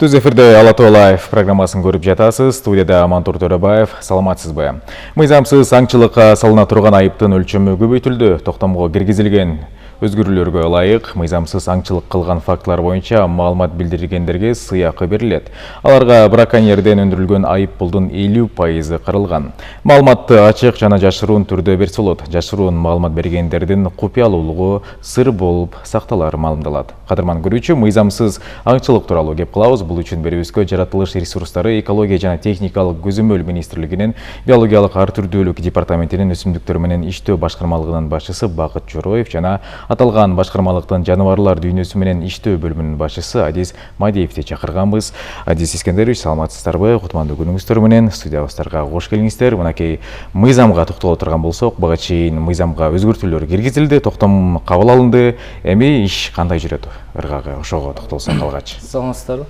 Түз эфирде Ала Тоо Лайв программасын көрүп жатасыз. Студияда Амантур Төрөбаев. Саламатсызбы? Мыйзамсыз аңчылыкка салына турган айыптын өлчөмү көбөйтүлдү. Токтомго киргизилген өзгөрүүлөргө ылайык мыйзамсыз аңчылык кылган фактылар боюнча маалымат билдиргендерге сыйакы берилет. Аларга браконьерден өндүрүлгөн айып пулдун 50% каралган. Маалыматты ачык жана жашыруун түрдө берсе болот. Жашыруун маалымат бергендердин купуялуулугу сыр болуп сакталары маалымдалат. Кадырман көрүүчү, мыйзамсыз аңчылык тууралуу кеп кылабыз. Бул үчүн берүүбүзгө жаратылыш ресурстары, экология жана техникалык көзөмөл министрлигинин биологиялык ар түрдүүлүк департаментинин өсүмдүктөр менен иштөө башкармалыгынын башчысы Бакыт Жороев жана аталган башкармалыктын жаныбарлар дүйнөсү менен иштөө бөлүмүнүн башчысы Адис Мадиевди чакырганбыз. Адис Искендерович, саламатсыздарбы? Кутмандуу күнүңүздөр менен студиябыздарга кош келиңиздер. Мынакей мыйзамга токтоло турган болсок, буга чейин мыйзамга өзгөртүүлөр киргизилди, токтом кабыл алынды. Эми иш кандай жүрөт? Ыргагы ошого токтолсок алгач. Саламатсыздарбы?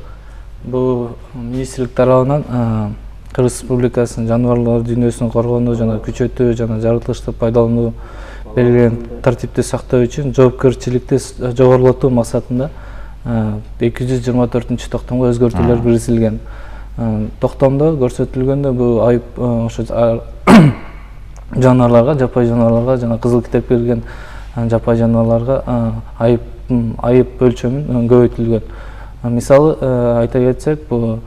Бул министрлик тарабынан Кыргыз Республикасынын жаныбарлар дүйнөсүн коргонуу жана күчөтүү жана жаратылышты пайдалануу белгилеген тартипти сактоо үчүн жоопкерчиликти жогорулатуу максатында 224 токтомго өзгөртүүлөр киргизилген. Токтомдо көрсөтүлгөндө бул айып ошо жаныбарларга, жапай жаныбарларга жана кызыл китепке кирген жапай жаныбарларга айып өлчөмүн көбөйтүлгөн. Мисалы айта кетсек, бул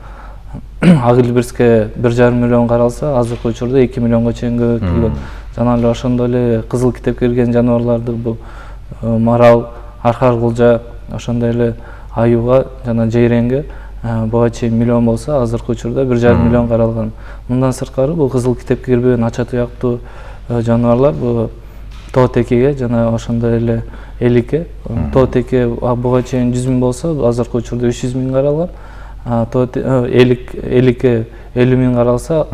Агилбирске 1,5 миллион каралса, азыркы учурда 2 миллионго чейин көбөйтүлгөн. Жана эле ошондой эле кызыл китепке кирген жаныбарларды бул марал, аркар кулжа, ошондой эле аюуга жана жейренге буга чейин миллион болсо, азыркы учурда 1,5 миллион каралган. Мындан сырткары бул кызыл китепке кирбеген ача туяктуу жаныбарлар бул тоотекеге жана ошондой эле эликке. Тоотеке буга чейин 100 миң болсо, азыркы учурда 300 миң каралган. Эликке 50 миң каралса,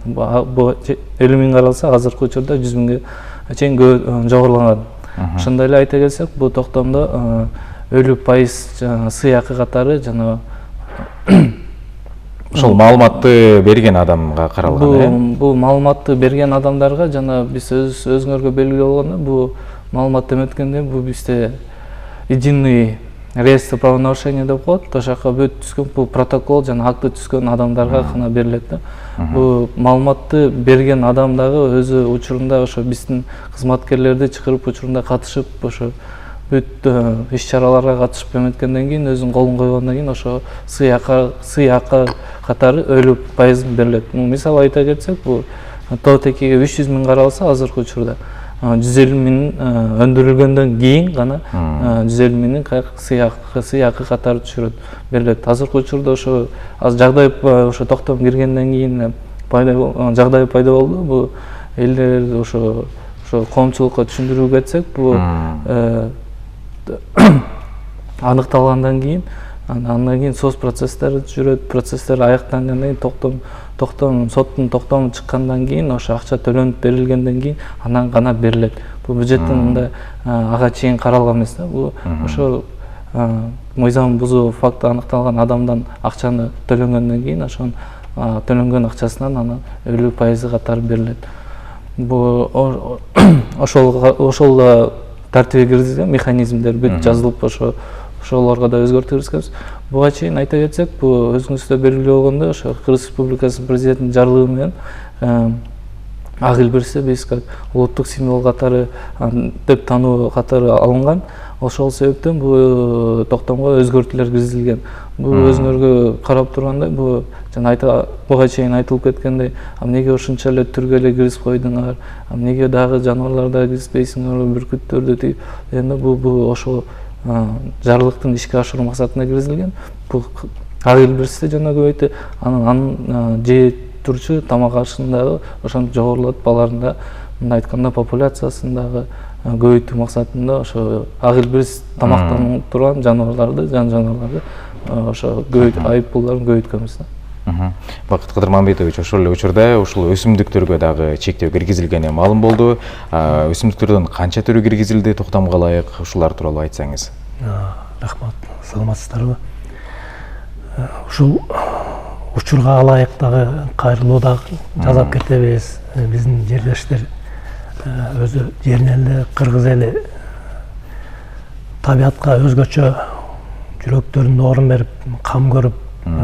50 миң каралса, азыркы учурда 100 миңге чейин жогорулган. Ошондой эле айта кетсек, бул токтомдо 50% сыйакы катары жана ошол маалыматты берген адамга каралган. Бул маалыматты берген адамдарга жана биз өзүңөргө белгилүү болгондо, бул маалымат эметкенде бул бизде единый реестр правонарушений деп коет. Ошоко бүт түзгөн бул протокол жана акты түзгөн адамдарга гана берилет да. Бул маалыматты берген адам дагы өзү учурунда ошо биздин кызматкерлерди чакырып учурунда катышып, ошо бүт иш-чараларга катышып эметкенден кийин, өзүнүн колун койгондон кийин ошо сыйакы катары 50% берилет. Мисалы айта кетсек, бул тоотекеге 300 миң каралса, азыркы учурда 150 миң өндүрүлгөндөн кийин гана 150 миңин сыйакы катары түшүрөт, берилет. Азыркы учурда ошо жагдай ошо токтом киргенден кийин жагдай пайда болду. Бул элдер ошо коомчулукка түшүндүрүүгө кетсек, бул аныкталгандан кийин, андан кийин соц процесстери жүрөт. Процесстер аяктангандан кийин соттун токтому чыккандан кийин, ошо акча төлөнүп берилгенден кийин анан гана берилет. Бул бюджеттин мындай ага чейин каралган эмес да. Бул ошо мыйзам бузуу факты аныкталган адамдан акчаны төлөнгөндөн кийин, ошонун төлөнгөн акчасынан анан 50% катары берилет. Бул ошол тартипке киргизилген механизмдер бүт жазылып, ошолорго да өзгөртүү киргизебиз. Буга чейин айта кетсек, бул өзүңүздө белгилүү болгондой, ошо Кыргыз Республикасынын президентинин жарлыгы менен Агилбирсти биз как улуттук символ катары деп тануу катары алынган. Ошол себептен бул токтомго өзгөртүүлөр киргизилген. Бул өзүңөргө карап тургандай, бул жана буга чейин айтылып кеткендей, эмнеге ушунча эле түргө эле киргизип койдуңар, эмнеге дагы жаныбарларды киргизбейсиңер, бүркүттөрдү дегенде, бул ошол жарлыктын ишке ашыруу максатында киргизилген. Бул Агилбирсти жана көбөйтүп, анын жей турчу тамак ашын дагы ошентип жогорулатып, алардын да мындай айтканда популяциясын дагы көбөйтүү максатында ошо Агилбирс тамактанып турган жаныбарларды ошо айып пулдарын көбөйткөнбүз да. Бакыт Кыдырманбетович, ошол эле учурда ушул өсүмдүктөргө дагы чектөө киргизилгени маалым болду. Өсүмдүктөрдөн канча түрү киргизилди, токтомго ылайык, ушулар тууралуу айтсаңыз. Рахмат, саламатсыздарбы? Ушул учурга ылайык дагы кайрылуу дагы жасап кетебиз. Биздин жерлештер өзү жеринен эле, кыргыз эли табиатка өзгөчө жүрөктөрүндө орун берип, кам көрүп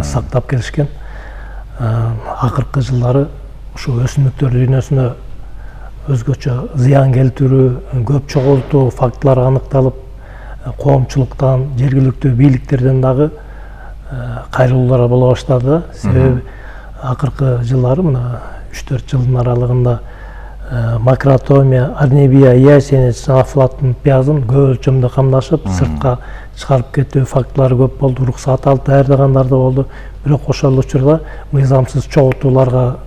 сактап келишкен. Акыркы жылдары ушу өсүмдүктөр дүйнөсүнө өзгөчө зыян келтирүү, көп чогултуу фактылары аныкталып, коомчулуктан, жергиликтүү бийликтерден дагы кайрылуулар боло баштады. Себеби акыркы жылдары мына 3-4 жылдын аралыгында макротомия, арнебия, ясенец, афлатон пиязын көп өлчөмдө камдашып, сыртка чыгарып кетүү фактылары көп болду, уруксат алып даярдагандар да болду. Бирок ошол учурда мыйзамсыз чогултууларга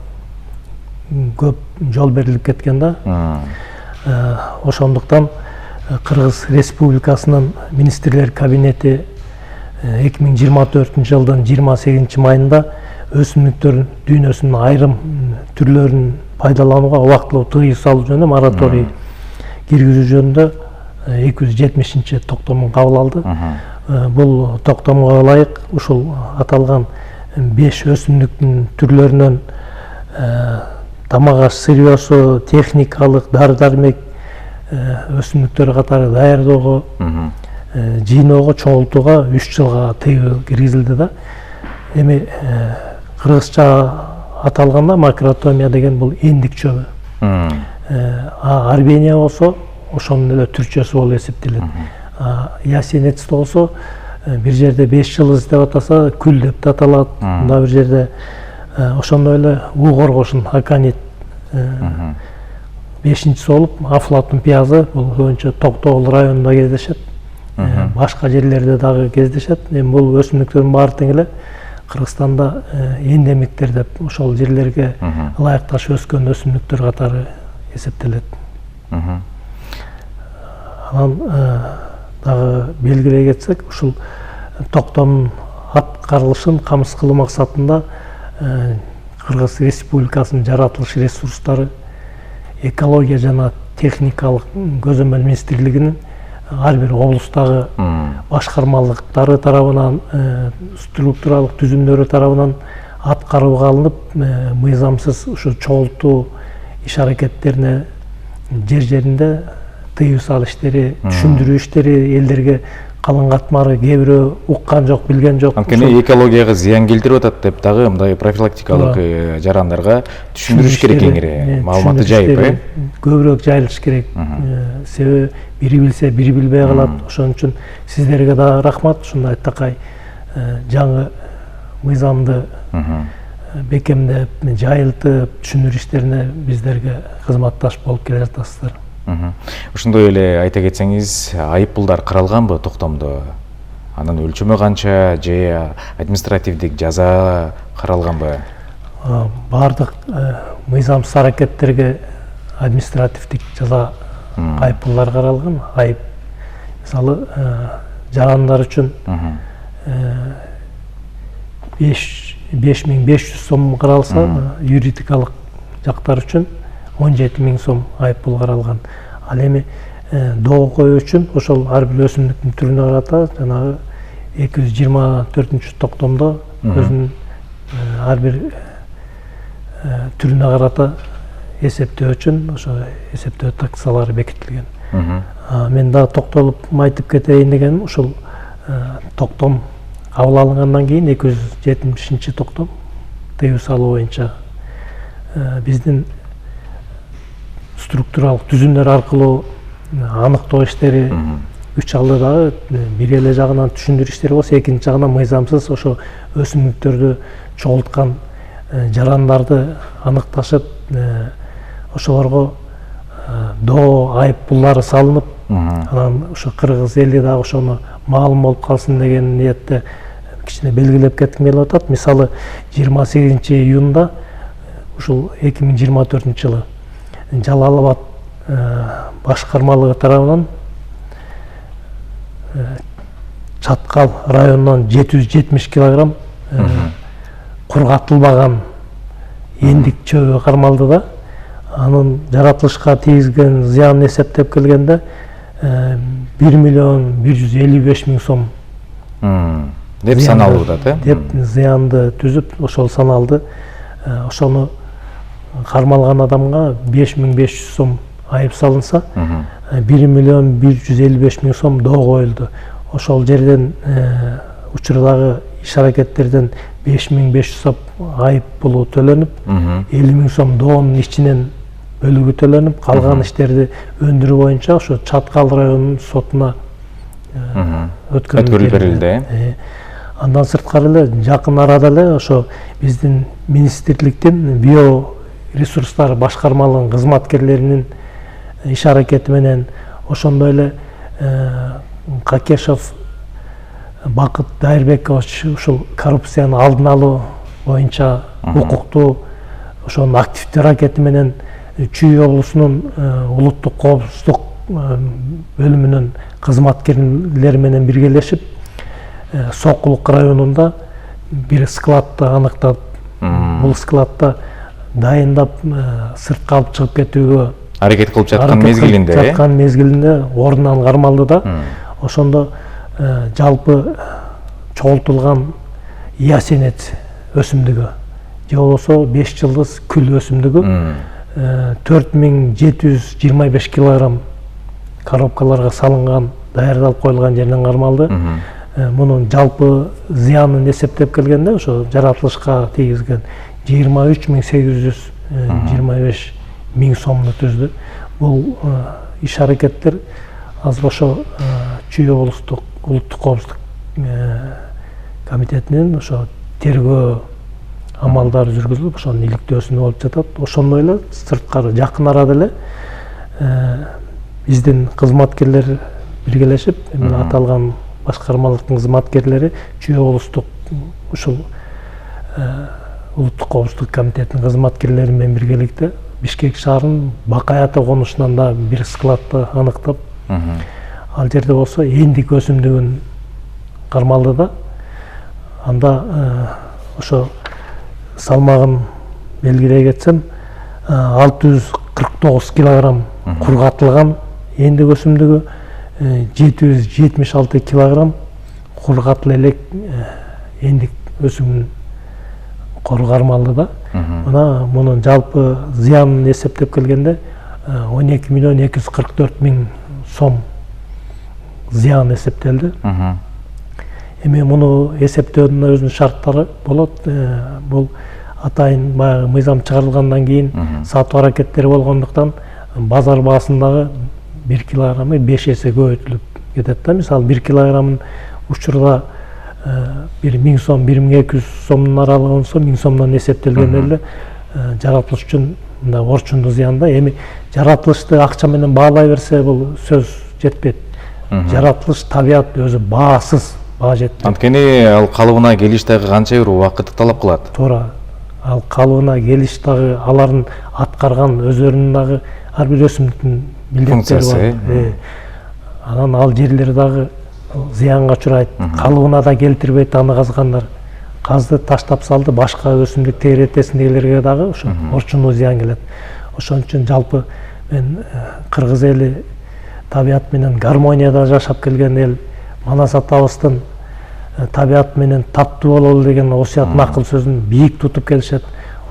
көп жол берилип кеткен да. Ошондуктан Кыргыз Республикасынын министрлер кабинети 2024 жылдын 28 майында өсүмдүктөр дүйнөсүнүн айрым түрлөрүн пайдаланууга убактылуу тыюу салуу жөнүндө мораторий киргизүү жөнүндө 270 токтомун кабыл алды. Бул токтомго ылайык ушул аталган 5 өсүмдүктүн түрлөрүнөн тамак аш сырьёсу, техникалык, дары-дармек өсүмдүктөр катары даярдоого, жыйноого, чогултууга 3 жылга тыюу киргизилди да. Эми кыргызча аталганда макротомия деген бул эндик чөбү. Арбения болсо ошонун эле түрчөсү болуп эсептелет. Ясенец болсо бир жерде 5 жылыз деп атаса, күл деп да аталат. Мында бир жерде ошондой эле уу коргошун аканит 5-инчиси болуп, афлатон пиязы бул көбүнчө Токтогул районунда кездешет. Башка жерлерде дагы кездешет. Эми бул өсүмдүктөрдүн баары тең эле Кыргызстанда эндемиктер деп ошол жерлерге ылайыкташ өскөн өсүмдүктөр катары эсептелет. Анан дагы белгилей кетсек, ушул токтомдун аткарылышын камсыз кылуу максатында Кыргыз Республикасынын жаратылыш ресурстары, экология жана техникалык көзөмөл министрлигинин ар бир облустагы башкармалыктары тарабынан, структуралык түзүмдөрү тарабынан аткарууга алынып, мыйзамсыз ушу чогултуу иш аракеттерине жер жеринде тыюу салуу иштери, түшүндүрүү иштери, элдерге калың катмары, кээ бирөө уккан жок, билген жок. Анткени экологияга зыян келтирип атат деп дагы мындай профилактикалык жарандарга түшүндүрүш керек кеңири, маалыматты жайып, көбүрөөк жайылыш керек. Себеби бири билсе, бири билбей калат. Ошон үчүн сиздерге да рахмат, ушундай такай жаңы мыйзамды бекемдеп, жайылтып, түшүндүрүү иштерине биздерге кызматташ болуп келе жатасыздар. Ошондой эле айта кетсеңиз, айыппулдар каралганбы токтомдо? Анын өлчөмү канча же административдик жаза каралганбы? Бардык мыйзамсыз аракеттерге административдик жаза айыппулдар каралган. Айып мисалы жарандар үчүн 5500 сом каралса, юридикалык жактар үчүн 17.000 сом айыппул каралган. Ал эми доо коюу үчүн ошол ар бир өсүмдүктүн түрүнө карата жанагы 224 токтомдо өзүнүн ар бир түрүнө карата эсептөө үчүн ошо эсептөө таксалары бекитилген. Мен дагы токтолуп айтып кетейин дегеним, ушул токтом кабыл алынгандан кийин 270 токтом тыюу салуу боюнча биздин структуралык түзүмдөр аркылуу аныктоо иштери 3 алды дагы бир эле жагынан түшүндүрүү иштери болсо, экинчи жагынан мыйзамсыз ошо өсүмдүктөрдү чогулткан жарандарды аныкташып, ошолорго доо айыппулдары салынып, анан ошо кыргыз эли дагы ошону маалым болуп калсын деген ниетте кичине белгилеп кетким келип атат. Мисалы 28 июнда ушул 2024 жылы Жалал Абад башкармалыгы тарабынан Чаткал районунан 770 килограмм кургатылбаган эндик чөбү кармалды да. Анын жаратылышка тийгизген зыянын эсептеп келгенде 1.155.000 сом деп саналууда, деп зыянды түзүп, ошол саналды. Ошону кармалган адамга 5500 сом айып салынса, 1.155.000 сом доо коюлду. Ошол жерден учурдагы иш аракеттерден 5500 сом айып пулу төлөнүп, 50.000 сом доонун ичинен бөлүгү төлөнүп, калган иштерди өндүрүү боюнча ошо Чаткал районунун сотуна өткөрүлүп берилди. Андан сырткары эле жакын арада эле ошо биздин министрликтин био ресурстар башкармалыгынын кызматкерлеринин иш аракети менен ошондой эле Какешов Бакыт Дайырбекович ушул коррупцияны алдын алуу боюнча укуктуу ошонун активдүү аракети менен Чүй облусунун улуттук коопсуздук бөлүмүнүн кызматкерлери менен биргелешип Сокулук районунда бир складты аныктап, бул складта дайындап сыртка алып чыгып кетүүгө аракет кылып жаткан мезгилинде ордунан кармалды да. Ошондо жалпы чогултулган ясенет өсүмдүгү же болбосо 5 жылдыз күл өсүмдүгү 4725 килограмм коробкаларга салынган, даярдалып коюлган жеринен кармалды. Мунун жалпы зыянын эсептеп келгенде ошо жаратылышка тийгизген 23.825 миң сомду түздү. Бул иш аракеттер азыр ошо Чүй облустук улуттук коопсуздук комитетинин ошо тергөө амалдары жүргүзүлүп, ошонун иликтөөсүндө болуп жатат. Ошондой эле сырткары жакын арада эле биздин кызматкерлер биргелешип, аталган башкармалыктын кызматкерлери Чүй облустук ушул улуттук коопсуздук комитетинин кызматкерлери менен биргеликте Бишкек шаарынын Бакай ата конушунан да бир складты аныктап, ал жерде болсо эндик өсүмдүгүн кармалды да. Анда ошо салмагын белгилей кетсем 649 килограмм кургатылган эндик өсүмдүгү, 776 килограмм кургатыл элек эндик өсүмүн кармалды да. Мына мунун жалпы зыянын эсептеп келгенде 12.244.000 сом зыян эсептелди. Эми муну эсептөөнүн өзүнүн шарттары болот. Бул атайын баягы мыйзам чыгарылгандан кийин сатуу аракеттери болгондуктан базар баасындагы 1 килограммы 5 эсе көбөйтүлүп кетет да. Мисалы 1 килограммын учурда 1000 сом, 1200 сомдун аралыгы болсо 1000 сомдон эсептелгенде эле жаратылыш үчүн мындай орчундуу зыян да. Эми жаратылышты акча менен баалай берсе бул сөз жетпейт. Жаратылыш табият өзү баасыз, баа жетпейт. Анткени ал калыбына келиш дагы канча бир убакытты талап кылат. Туура. Ал калыбына келиш дагы алардын аткарган өздөрүнүн дагы ар бир өсүмдүктүн милдеттери бар. Анан ал жерлер дагы зыянга учурайт. Калыбына да келтирбейт аны казгандар. Казды таштап салды, башка өсүмдүк тегеретесиндегилерге дагы ошо орчундуу зыян келет. Ошон үчүн жалпы мен кыргыз эли табият менен гармонияда жашап келген эл, Манас атабыздын табият менен таттуу бололу деген осуятын акыл сөзүн бийик тутуп келишет.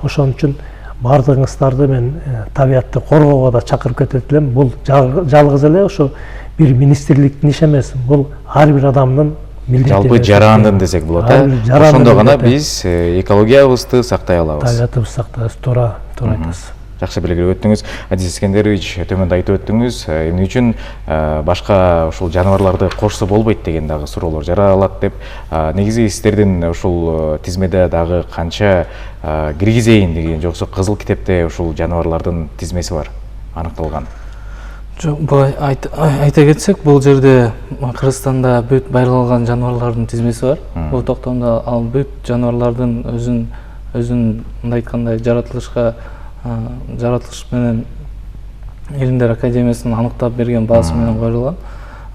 Ошон үчүн бардыгыңыздарды мен табиятты коргоого да чакырып кетет элем. Бул жалгыз эле ошо бир министрликтин иши эмес, бул ар бир адамдын милдети. Жалпы жарандын десек болот, ошондо гана биз экологиябызды сактай алабыз. Табиятыбызды сактайбыз, туура айтасыз. Жакшы белгилеп өттүңүз. Адис Искендерович, төмөндө айтып өттүңүз, эмне үчүн башка ушул жаныбарларды кошсо болбойт деген дагы суроолор жаралат деп. Негизи сиздердин ушул тизмеде дагы канча киргизейин деген, жоксо кызыл китепте ушул жаныбарлардын тизмеси бар, аныкталган? Жок, булай айта кетсек, бул жерде Кыргызстанда бүт байырылган жаныбарлардын тизмеси бар. Бул токтомдо ал бүт жаныбарлардын өзүн мындай айтканда жаратылыш менен Илимдер академиясынын аныктап берген баасы менен коюлган.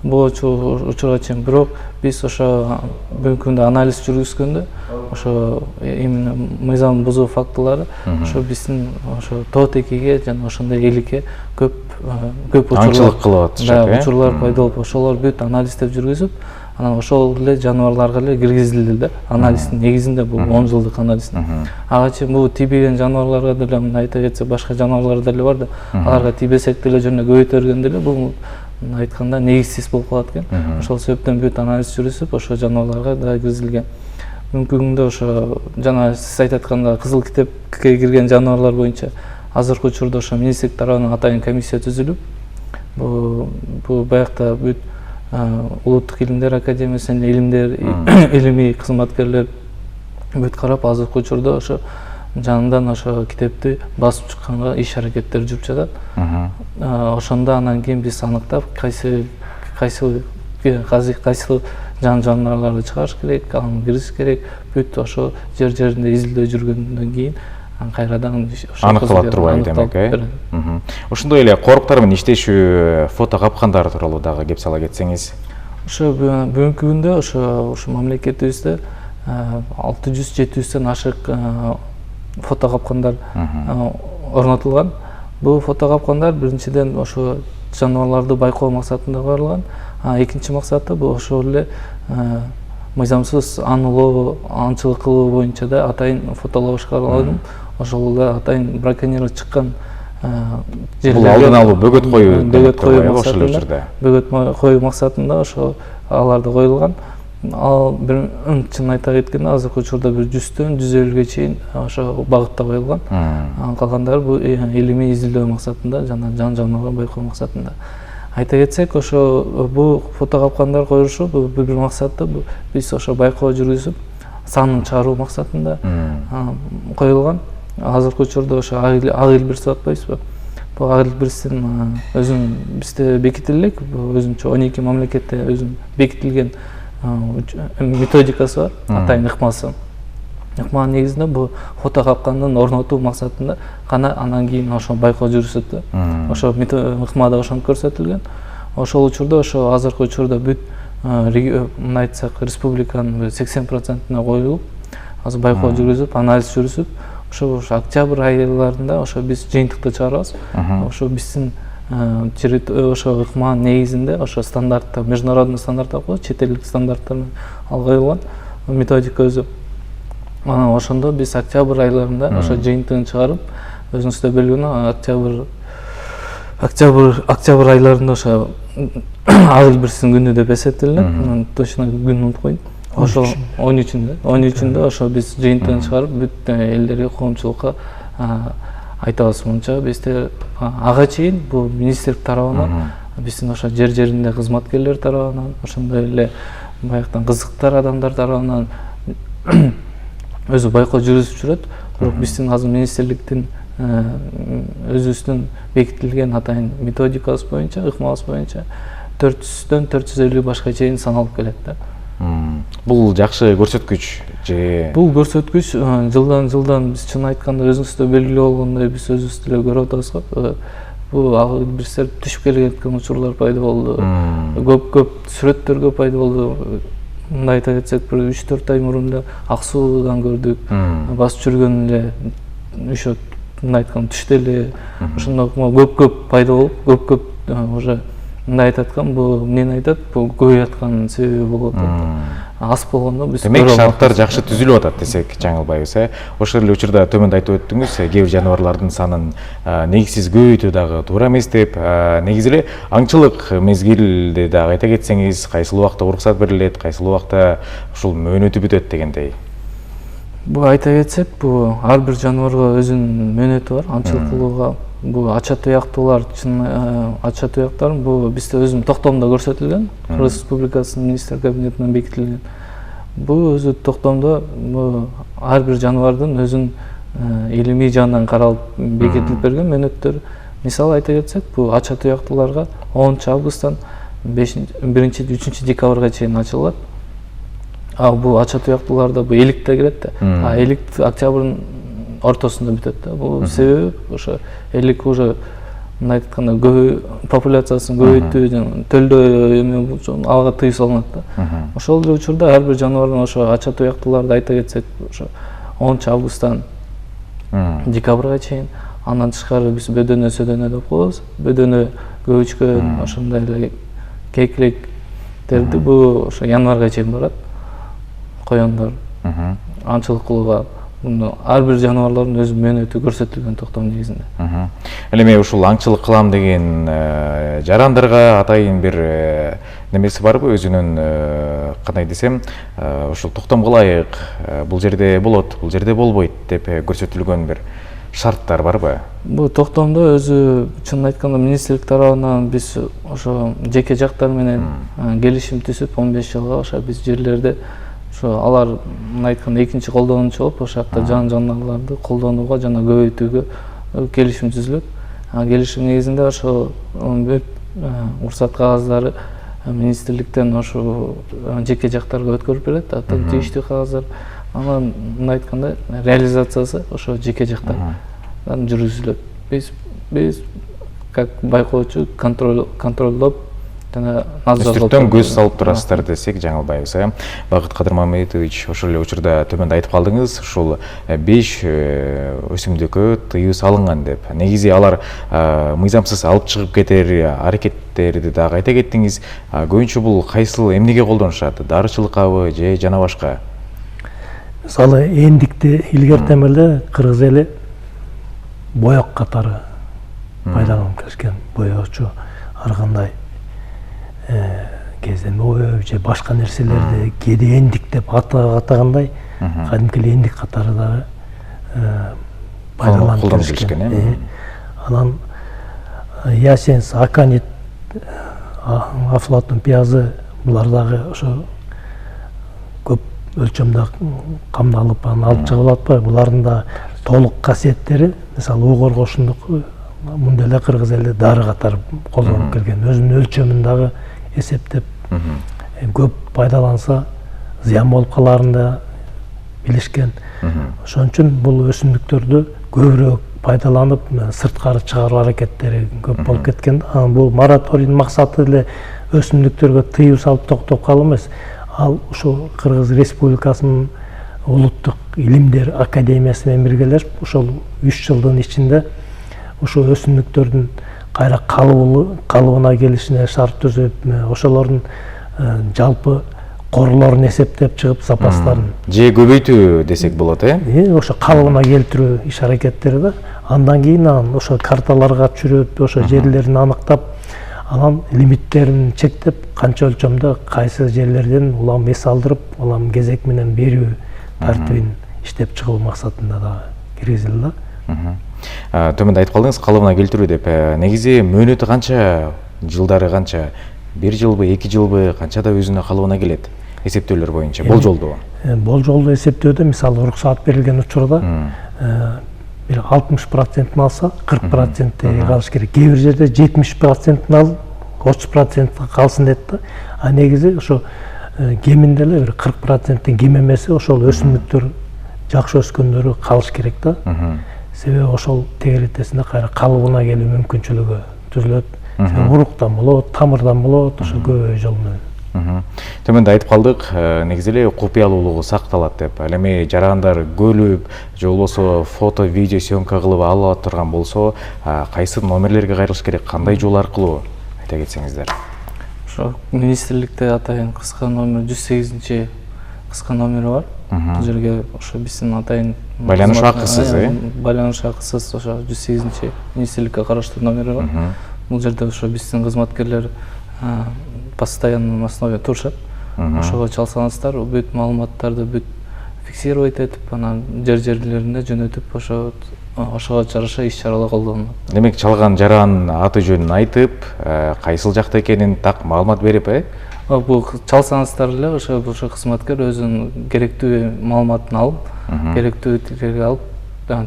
Бул учурга чейин бирок биз ошо бүгүнкү күндө анализ жүргүзгөндө ошо именно мыйзам бузуу фактылары ошо биздин ошо тоотекиге жана ошондой эликке көп аңчылык кылып атышат. Учурлар пайда болуп, ошолор бүт анализдеп жүргүзүп, анан ошол эле жаныбарларга эле киргизилди да. Анализдин негизинде бул 10 жылдык анализ. Ага чейин бул тийбеген жаныбарларга деле мындай айта кетсек, башка жаныбарлар деле бар да. Аларга тийбесек деле жана көбөйтө бергенде эле бул айтканда негизсиз болуп калат экен. Ошол себептен бүт анализ жүргүзүп, ошол жаныбарларга да киргизилген. мүмкүндө ошо жана сиз айтып атканда кызыл китепке кирген жаныбарлар боюнча азыркы учурда ошо министрлик тарабынан атайын комиссия түзүлүп, бул баягы бүт улуттук илимдер академиясынын илимий кызматкерлер бүт карап азыркы учурда ошо жанынан ошо китепти басып чыкканга иш аракеттер жүрүп жатат. Ошондо анан кийин биз аныктап кайсы жаныбарларды чыгарыш керек, аны киргизиш керек, бүт ошо жеринде изилдөө жүргөндөн кийин кайрадан аныкталат турбайбы демек, Ошондой эле коруктар менен иштешүү, фото капкандар тууралуу дагы кеп сала кетсеңиз. Ошо бүгүнкү күндө ошо мамлекетибизде 600-700дөн ашык фото капкандар орнотулган. Бул фото капкандар биринчиден ошо жаныбарларды байкоо максатында курулган. Экинчи максаты бул ошол эле мыйзамсыз анылоо, аңчылык кылуу боюнча да атайын фотолошка алынып, ошол эле атайын браконьерлик чыккан бул алдын алуу, бөгөт коюу максатында ошо аларды коюлган. Ал чын айта кеткенде азыркы учурда бир 100дөн 150ге чейин ошо багытта коюлган. Калгандары бул илимий изилдөө максатында жана жаныбарларды байкоо максатында. Айта кетсек, ошо бул фото капкандар коюлушу бир максаты биз ошо байкоо жүргүзүп, санын чыгаруу максатында коюлган. Азыркы учурда ошо ак илбирс деп атпайбызбы? Бул ак илбирстин өзүнүн бизде бекитиле элек, өзүнчө 12 мамлекетте өзүнүн бекитилген методикасы бар, атайын ыкмасы. Ыкманын негизинде бул фото капкандын орнотуу максатында гана анан кийин ошо байкоо жүргүзүлөт. Ошо ыкмада ошентип көрсөтүлгөн. Ошол учурда ошо азыркы учурда бүт мына айтсак республиканын 80%-на коюлуп, азыр байкоо жүргүзүп, анализ жүргүзүп, ошо октябрь айларында ошо биз жыйынтыкты чыгарабыз. Ошо биздин ошо ыкманын негизинде ошо стандарттар, международный стандарттар коет, чет элдик стандарттар менен ал коюлган методика өзү. Анан ошондо биз октябрь айларында ошо жыйынтыгын чыгарып, өзүңүздөр белгилүү октябрь айларында ошо ак илбирстин күнү деп эсептелинет. Точно күнүн унутуп койдум. Ошо 13-үндө ошо биз жыйынтыгын чыгарып, бүт элдерге, коомчулукка айтабыз мынча, бизде ага чейин бул министрлик тарабынан, биздин ошо жеринде кызматкерлер тарабынан, ошондой эле баягыдан кызыктар адамдар тарабынан өзү байкоо жүргүзүп жүрөт. Бирок биздин азыр министрликтин өзүбүздүн бекитилген атайын методикабыз боюнча, ыкмабыз боюнча 400дөн 450 башка чейин саналып келет да. Бул жакшы көрсөткүч же? Бул көрсөткүч жылдан биз чын айтканда өзүңүздөр белгилүү болгондой биз өзүбүз деле көрүп атабыз го. Бул ак илбирстер түшүп келген учурлар пайда болду. Көп сүрөттөр пайда болду. Мындай айта кетсек, бир 3-4 ай мурун эле Ак Суудан көрдүк. Басып жүргөн эле ошо мындай айтканда түштө эле ошондой көп пайда болуп, көп уже мындай айтат аткан, бул эмнени айтат? Бул көбөйүп аткан себеби болот. Аз болгондо биз демек шарттар жакшы түзүлүп атат десек жаңылбайбыз. Ошол эле учурда төмөндө айтып өттүңүз, кээ бир жаныбарлардын санын негизсиз көбөйтүү дагы туура эмес деп. Негизи эле аңчылык мезгилди дагы айта кетсеңиз, кайсыл убакта уруксат берилет, кайсыл убакта ушул мөөнөтү бүтөт дегендей. Бул айта кетсек, бул ар бир жаныбарга өзүнүн мөөнөтү бар, аңчылык кылууга. Бул ача туяктуулар, ача туяктар бул бизде өзүнүн токтомдо көрсөтүлгөн, Кыргыз Республикасынын министрлер кабинетинен бекитилген. Бул өзү токтомдо ар бир жаныбардын өзүнүн илимий жагынан каралып бекитилип берген мөөнөттөр. Мисалы айта кетсек, бул ача туяктууларга 10 августтан 1-3 декабрга чейин ачылат. Бул ача туяктууларда бул эликте кирет да. Элик октябрдын ортосунда бүтөт да. Бул себеби ошо элик уже мындай айтканда популяциясын көбөйтүү, төлдөө эме ага тыюу салынат да. Ошол эле учурда ар бир жаныбардын ошо ача туяктууларды айта кетсек, ошо 10 августтан декабрга чейин, андан тышкары биз бөдөнө деп коебуз. Бөдөнө көбөчкөн ошондой эле кеклектерди бул ошо январга чейин барат. Коёндор аңчылык кылууга ар бир жаныбарлардын өз мөөнөтү көрсөтүлгөн токтом негизинде. Эми ушул аңчылык кылам деген жарандарга атайын бир немеси барбы өзүнүн кандай десем ушул токтомго ылайык бул жерде болот, бул жерде болбойт деп көрсөтүлгөн бир шарттар барбы? Бул токтомдо өзү чынын айтканда министрлик тарабынан биз ошо жеке жактар менен келишим түзүп 15 жылга ошо биз жерлерде ошо алар айтканда экинчи колдонуучу болуп ошол жакта жан жаныбарларды колдонууга жана көбөйтүүгө келишим түзүлөт. Келишим негизинде ошо уруксат кагаздары министрликтен ошо жеке жактарга өткөрүп берет, тийиштүү кагаздар. Анан мындай айтканда реализациясы ошо жеке жактардан жүргүзүлөт. Биз как байкоочу контролдоп жана Үстүртөн көз салып турасыздар десек жаңылбайбыз. Багыт Кадырмамедович, ошол эле учурда төмөндө айтып калдыңыз, ушул 5 өсүмдүккө тыюу салынган деп. Негизи алар мыйзамсыз алып чыгып кетер аракеттерди дагы айта кеттиңиз. Көбүнчө бул кайсыл эмнеге колдонушат? Дарычылыккабы же жана башка? Мисалы эндикти илгертен эле кыргыз эли боек катары пайдаланып келишкен. Боечу ар кандай кездемө же башка нерселерди кээде эндик деп атагандай кадимки эндик катары дагы пайдаланып келишкен. Анан ясенс, аканит, афлатун пиязы булар дагы ошо көп өлчөмдө камдалып алып чыгылып атпайбы? Булардын да толук касиеттери, мисалы уу коргошундук мындай эле кыргыз эли дары катары колдонуп келген. Өзүнүн өлчөмүн дагы эсептеп көп пайдаланса зыян болуп каларын да билишкен. Ошон үчүн бул өсүмдүктөрдү көбүрөөк пайдаланып сырткары чыгаруу аракеттери көп болуп кеткен. Бул мораторийдин максаты эле өсүмдүктөргө тыюу салып токтоп калуу эмес. Ал ушул Кыргыз Республикасынын улуттук илимдер академиясы менен биргелешип ошол 3 жылдын ичинде ушул өсүмдүктөрдүн кайра калыбына келишине шарт түзүп, ошолордун жалпы корлорун эсептеп чыгып запастарын же көбөйтүү десек болот, ошо калыбына келтирүү иш аракеттери да. Андан кийин ошо карталарга түшүрүп, ошо жерлерин аныктап, анан лимиттерин чектеп, канча өлчөмдө кайсы жерлерден улам эс алдырып, улам кезек менен берүү тартибин иштеп чыгуу максатында дагы киргизилди да. Төмөндө айтып калдыңыз, калыбына келтирүү деп. Негизи мөөнөтү канча, жылдары канча? 1 жылбы, 2 жылбы, канчада өзүнө калыбына келет? Эсептөөлөр боюнча болжолдуу. Болжолдуу эсептөөдө мисалы уруксаат берилген учурда бир 60%-ин алса, 40% калыш керек. Кээ бир жерде 70%-ин алып, 30% калсын дейт да. А негизи ошо кеминде эле бир 40%-тен кем эмеси ошол өсүмдүктөр жакшы өскөндөрү калыш керек да. Себеби ошол тегеретесинде кайра калыбына келүү мүмкүнчүлүгү түзүлөт. Уруктан болот, тамырдан болот, ошо көбөй жол менен. Төмөндө айтып калдык, негизи эле купуялуулугу сакталат деп. Ал эми жарандар көлүп, же болбосо фото, видео съемка кылып ала турган болсо, кайсы номерлерге кайрылыш керек, кандай жол аркылуу айта кетсеңиздер. Ошо министрликте атайын кыска номер 108 кыска номери бар. Бул жерге ошо биздин атайын байланыш акысыз, байланыш акысыз ошо 108 министрликке караштуу номери бар. Бул жерде ошо биздин кызматкерлер постоянный основе турушат. Ошого чалсаңыздар, бүт маалыматтарды бүт фиксировать этип, анан жерлерине жөнөтүп, ошого жараша иш-чаралар колдонулат. Демек, чалган жаран аты жөнүн айтып, кайсыл жакта экенин так маалымат берип, Бул чалсаңыздар эле ошо кызматкер өзүнүн керектүү маалыматын алып, керектүү тилерге алып,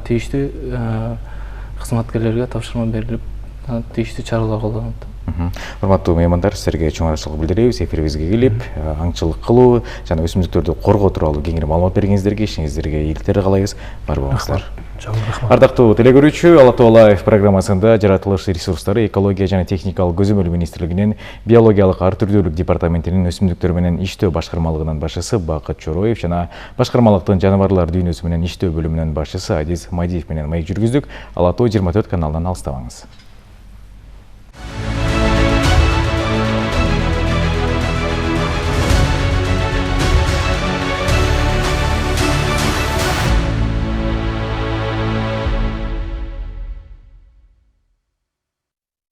тийиштүү кызматкерлерге тапшырма берилип, тийиштүү чаралар колдонулат. Урматтуу меймандар, сиздерге чоң ыраазычылык билдиребиз. Эфирибизге келип, аңчылык кылуу жана өсүмдүктөрдү коргоо тууралуу кеңири маалымат бергениңиздерге, ишиңиздерге ийгиликтер каалайбыз. Бар болуңуздар. Ардактуу телекөрүүчү, Ала Тоо Лайв программасында жаратылыш ресурстары, экология жана техникалык көзөмөл министрлигинин биологиялык ар түрдүүлүк департаментинин өсүмдүктөр менен иштөө башкармалыгынын башчысы Бакыт Чороев жана башкармалыктын жаныбарлар дүйнөсү менен иштөө бөлүмүнүн башчысы Адис Мадиев менен маек жүргүздүк. Ала Тоо 24 каналынан алыстабаңыз.